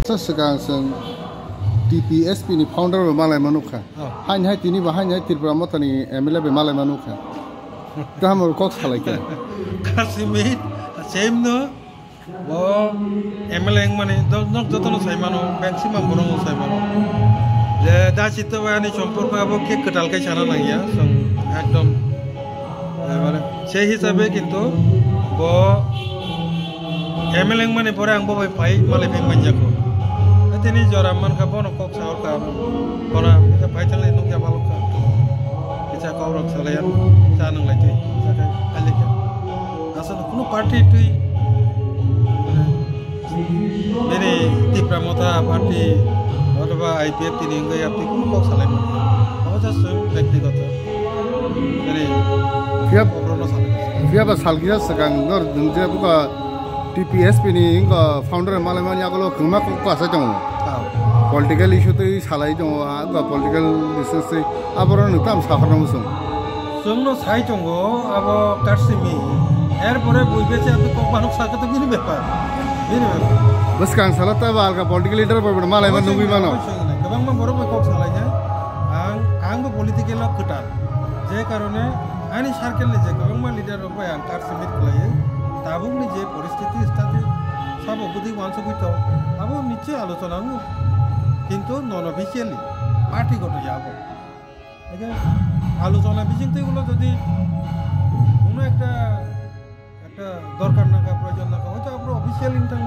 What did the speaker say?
Sekarang sen TPSP ni founder Malay Manuka. Hanya tini bahanya Tripura Mota ni MLA Malay Manuka. Kamu kok salah kan? Kasimit, same no. Oh, MLA yang mana? Dok jotono saya mano, bensi mamborong saya mano. Dah situ wani campur ka abo ke ketal ke chana nang ya, so ekdom. Mana? Saya hisabe kintu, bo MLA yang mana pore ang bo pai Malay peng manjako. Ini joraman kapan kok sahur kamu, karena kita baca lagi nunggu apa luka, kita kau orang selayan, kita nang lagi, kita kalik ya. Asal kuno parti itu, ini di Pramota parti, atau IPF ini enggak ya, kuno kok selayan, apa saja व्यक्तिगत, ini siapa salgirah sekarang nor dunia buka TPSP ni enggak founder Malay Mania kalau kemak kok asa jangan. Political issue tu salai jong agak political business tu apa orang nutam sahar namu sung. Sungno sai jonggo abo karsimi. Pore bui beche api kok banuk sakit tu gini bepa. Bas kan salah tu alga political leader pun Malay Mania nunggu mana. Kabang mah baru kok salahnya. Ang political log ketat. Je karone ani circle le je kabang mah leader apa yang karsimi kelai. Tabung ni je परिस्थिति stati sabo budi wanso kuito. Abo niche আলোচনা ngu. কিন্তু নন officially পার্টিগত যাব এখানে আলোচনা বিষয় তো এগুলো যদি কোনো একটা দরকার না প্রয়োজন না হয়তো আমরা অফিসিয়াল ইন্টার